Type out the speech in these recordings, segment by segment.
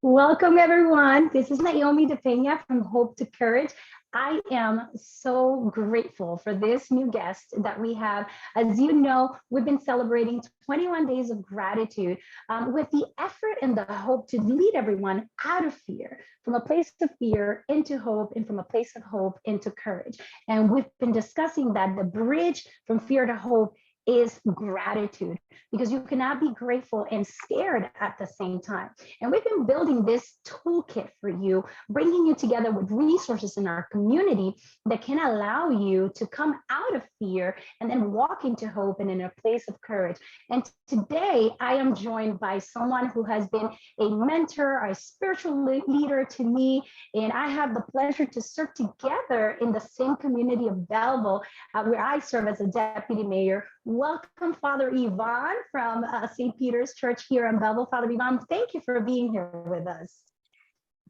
Welcome, everyone. This is Naomi De Pena from Hope to Courage. I am so grateful for this new guest that we have. As you know, we've been celebrating 21 days of gratitude with the effort and the hope to lead everyone out of fear, from a place of fear into hope, and from a place of hope into courage. And we've been discussing that the bridge from fear to hope is gratitude, because you cannot be grateful and scared at the same time. And we've been building this toolkit for you, bringing you together with resources in our community that can allow you to come out of fear and then walk into hope and in a place of courage. And today I am joined by someone who has been a mentor, a spiritual leader to me, and I have the pleasure to serve together in the same community of Belleville, where I serve as a deputy mayor. Welcome, Father Ivan from St. Peter's Church here in Belleville. Father Ivan, thank you for being here with us.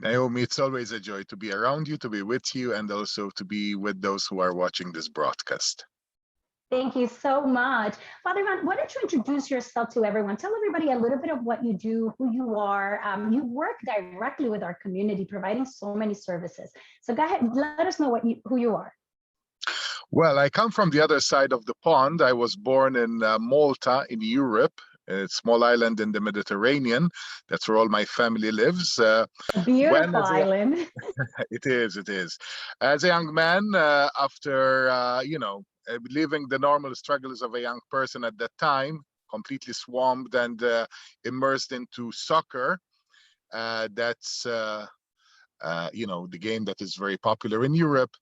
Naomi, it's always a joy to be around you, to be with you, and also to be with those who are watching this broadcast. Thank you so much. Father Ivan, why don't you introduce yourself to everyone? Tell everybody a little bit of what you do, who you are. You work directly with our community, providing so many services. So go ahead, let us know who you are. Well, I come from the other side of the pond. I was born in Malta in Europe, a small island in the Mediterranean. That's where all my family lives. A beautiful island. It is. As a young man, after, living the normal struggles of a young person at that time, completely swamped and immersed into soccer. That's, the game that is very popular in Europe.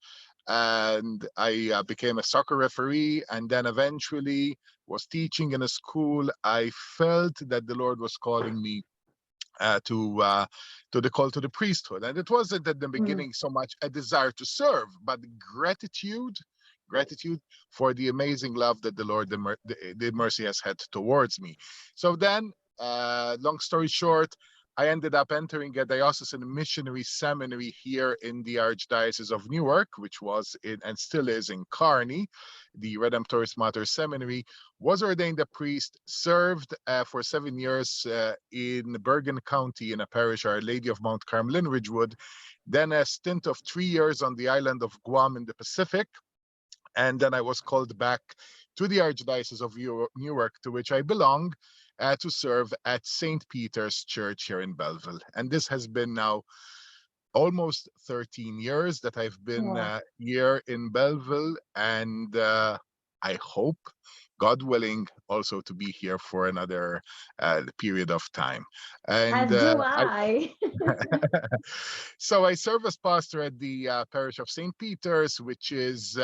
And I became a soccer referee, and then eventually was teaching in a school. I felt that the Lord was calling me to the call to the priesthood, and it wasn't at the beginning so much a desire to serve, but gratitude for the amazing love that the Lord, the mercy has had towards me. So then, long story short, I ended up entering a diocesan missionary seminary here in the Archdiocese of Newark, which was in and still is in Kearney. The Redemptoris Mater Seminary. Was ordained a priest, served for 7 years in Bergen County in a parish, Our Lady of Mount Carmel in Ridgewood. Then a stint of 3 years on the island of Guam in the Pacific. And then I was called back to the Archdiocese of Newark, to which I belong, to serve at St. Peter's Church here in Belleville. And this has been now almost 13 years that I've been here in Belleville, and I hope, God willing, also to be here for another period of time. And as do I. So I serve as pastor at the parish of St. Peter's, which is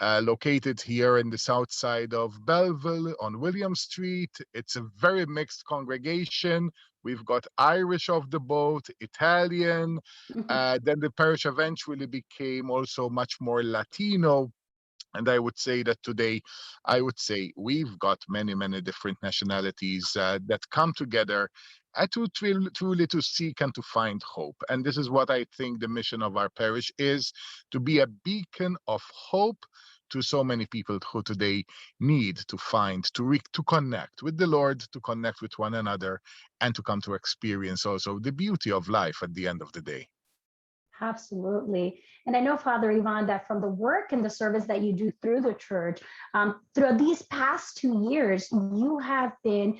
located here in the south side of Belleville on William Street. It's a very mixed congregation. We've got Irish off the boat, Italian. Then the parish eventually became also much more Latino. And I would say that today, we've got many, many different nationalities that come together to truly to seek and to find hope. And this is what I think the mission of our parish is, to be a beacon of hope to so many people who today need to find, to connect with the Lord, to connect with one another, and to come to experience also the beauty of life at the end of the day. Absolutely. And I know, Father Ivan, that from the work and the service that you do through the church, through these past 2 years, you have been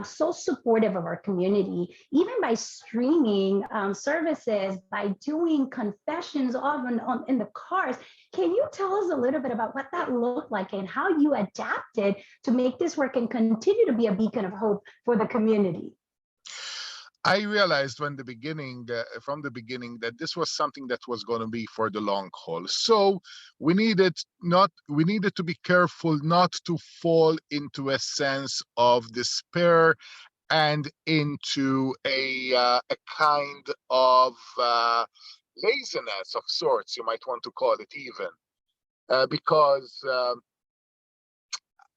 so supportive of our community, even by streaming services, by doing confessions often in the cars. Can you tell us a little bit about what that looked like and how you adapted to make this work and continue to be a beacon of hope for the community? I realized from the beginning that this was something that was going to be for the long haul. So we needed to be careful not to fall into a sense of despair and into a kind of laziness of sorts, you might want to call it, even because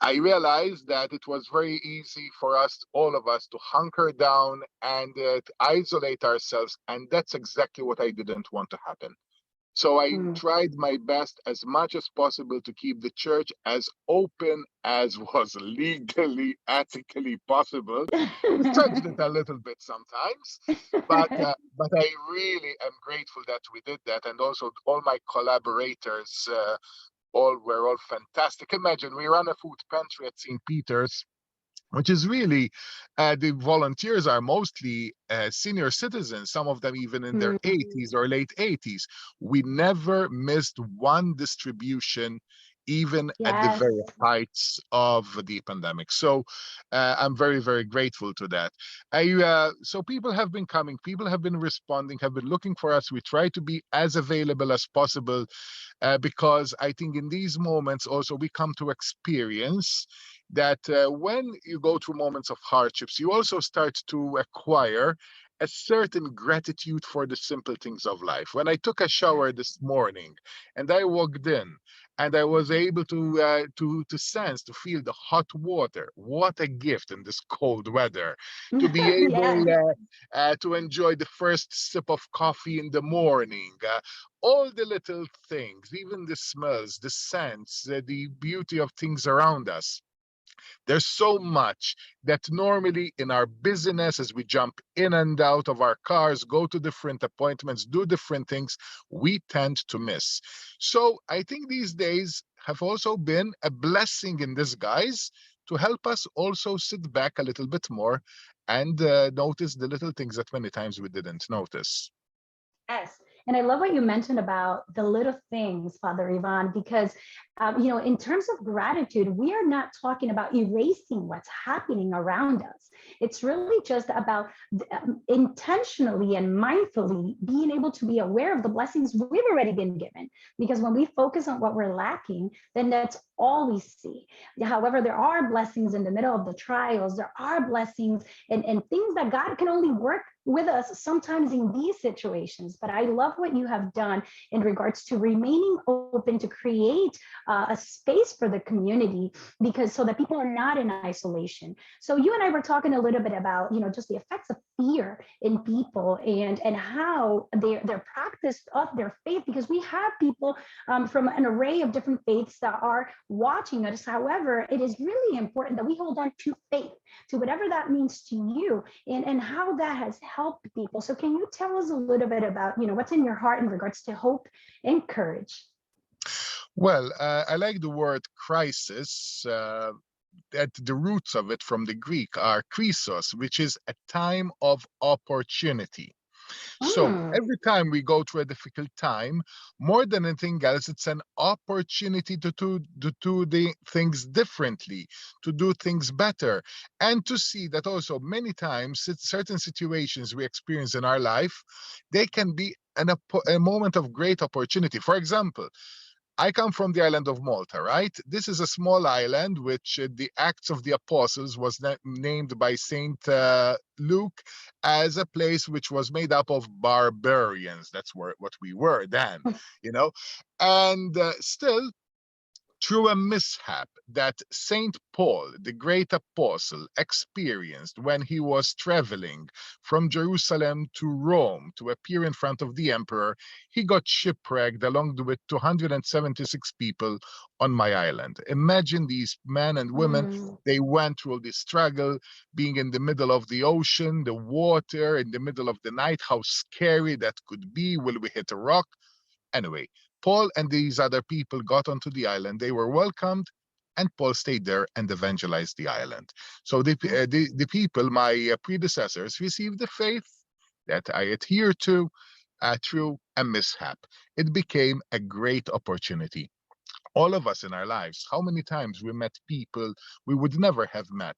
I realized that it was very easy for us, all of us, to hunker down and to isolate ourselves. And that's exactly what I didn't want to happen. So I Mm. tried my best as much as possible to keep the church as open as was legally, ethically possible. We stretched it a little bit sometimes, but I really am grateful that we did that, and also all my collaborators all fantastic. Imagine we run a food pantry at St. Peter's, which is really the volunteers are mostly senior citizens, some of them even in their Mm. 80s or late 80s. We never missed one distribution, even at the Yes. very heights of the pandemic. So I'm very, very grateful to that. So people have been coming, people have been responding, have been looking for us. We try to be as available as possible because I think in these moments also we come to experience that when you go through moments of hardships, you also start to acquire a certain gratitude for the simple things of life. When I took a shower this morning and I walked in and I was able to sense, to feel the hot water, what a gift in this cold weather, to be able Yes. to enjoy the first sip of coffee in the morning, all the little things, even the smells, the scents, the beauty of things around us. There's so much that normally in our busyness, as we jump in and out of our cars, go to different appointments, do different things, we tend to miss. So I think these days have also been a blessing in disguise to help us also sit back a little bit more and notice the little things that many times we didn't notice. Yes. And I love what you mentioned about the little things, Father Ivan, because, in terms of gratitude, we are not talking about erasing what's happening around us. It's really just about intentionally and mindfully being able to be aware of the blessings we've already been given. Because when we focus on what we're lacking, then that's all we see. However, there are blessings in the middle of the trials. There are blessings and things that God can only work with us sometimes in these situations. But I love what you have done in regards to remaining open to create a space for the community, because so that people are not in isolation. So you and I were talking a little bit about, just the effects of fear in people and how their practice of their faith, because we have people from an array of different faiths that are watching us. However, it is really important that we hold on to faith, to whatever that means to you, and how that has helped people. So can you tell us a little bit about, what's in your heart in regards to hope and courage? Well, I like the word crisis. At the roots of it from the Greek are krisos, which is a time of opportunity. So Mm. every time we go through a difficult time, more than anything else, it's an opportunity to do the things differently, to do things better, and to see that also many times certain situations we experience in our life, they can be a moment of great opportunity. For example, I come from the island of Malta, right? This is a small island which the Acts of the Apostles was named by Saint Luke as a place which was made up of barbarians. That's what we were then, you know. And still, through a mishap that Saint Paul, the great apostle, experienced when he was traveling from Jerusalem to Rome to appear in front of the emperor, he got shipwrecked along with 276 people on my island. Imagine these men and women. Mm. They went through all this struggle, being in the middle of the ocean, the water, in the middle of the night, how scary that could be. Will we hit a rock? Anyway, Paul and these other people got onto the island. They were welcomed, and Paul stayed there and evangelized the island. So the people, my predecessors, received the faith that I adhere to through a mishap. It became a great opportunity. All of us in our lives, how many times we met people we would never have met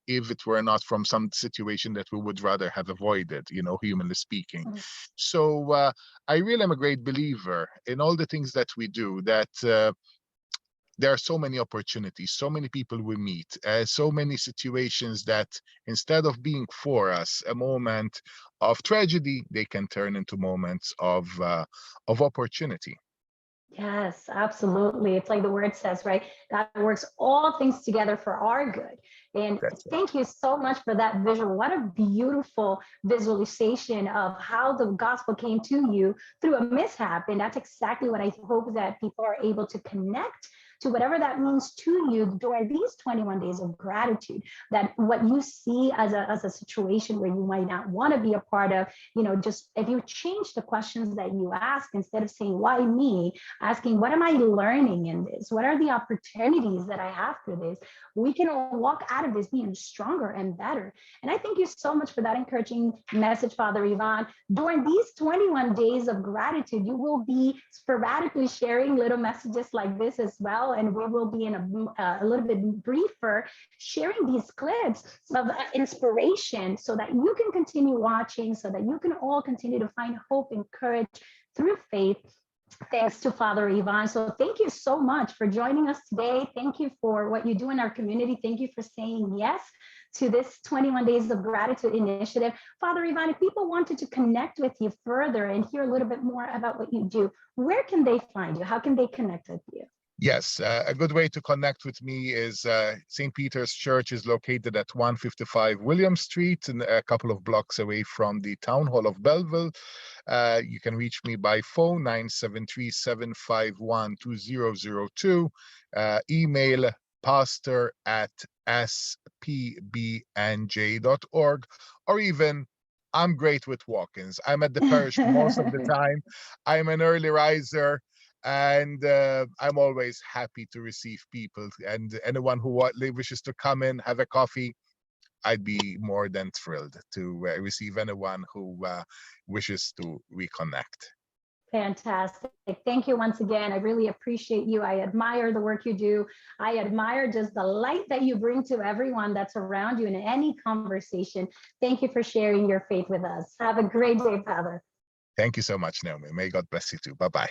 if it were not from some situation that we would rather have avoided, humanly speaking. So I really am a great believer in all the things that we do, that there are so many opportunities, so many people we meet, so many situations that instead of being for us a moment of tragedy, they can turn into moments of opportunity. Yes, absolutely. It's like the word says, right? God works all things together for our good. And That's thank you so much for that visual. What a beautiful visualization of how the gospel came to you through a mishap. And that's exactly what I hope that people are able to connect to, whatever that means to you during these 21 days of gratitude. That what you see as a situation where you might not want to be a part of, just if you change the questions that you ask, instead of saying, why me? Asking, what am I learning in this? What are the opportunities that I have for this? We can all walk out of this being stronger and better. And I thank you so much for that encouraging message, Father Ivan. During these 21 days of gratitude, you will be sporadically sharing little messages like this as well. And we will be in a little bit briefer, sharing these clips of inspiration so that you can continue watching, so that you can all continue to find hope and courage through faith. Thanks to Father Ivan. So thank you so much for joining us today. Thank you for what you do in our community. Thank you for saying yes to this 21 Days of Gratitude initiative. Father Ivan, if people wanted to connect with you further and hear a little bit more about what you do, where can they find you? How can they connect with you? Yes, a good way to connect with me is St. Peter's Church is located at 155 William Street, and a couple of blocks away from the Town Hall of Belleville. You can reach me by phone, 973-751-2002, email pastor@spbnj.org, or even I'm great with walk-ins. I'm at the parish most of the time. I'm an early riser, and I'm always happy to receive people, and anyone who wishes to come in, have a coffee. I'd be more than thrilled to receive anyone who wishes to reconnect. Fantastic. Thank you once again. I really appreciate you. I admire the work you do. I admire just the light that you bring to everyone that's around you in any conversation. Thank you for sharing your faith with us. Have a great day, Father. Thank you so much, Naomi. May God bless you too. Bye-bye.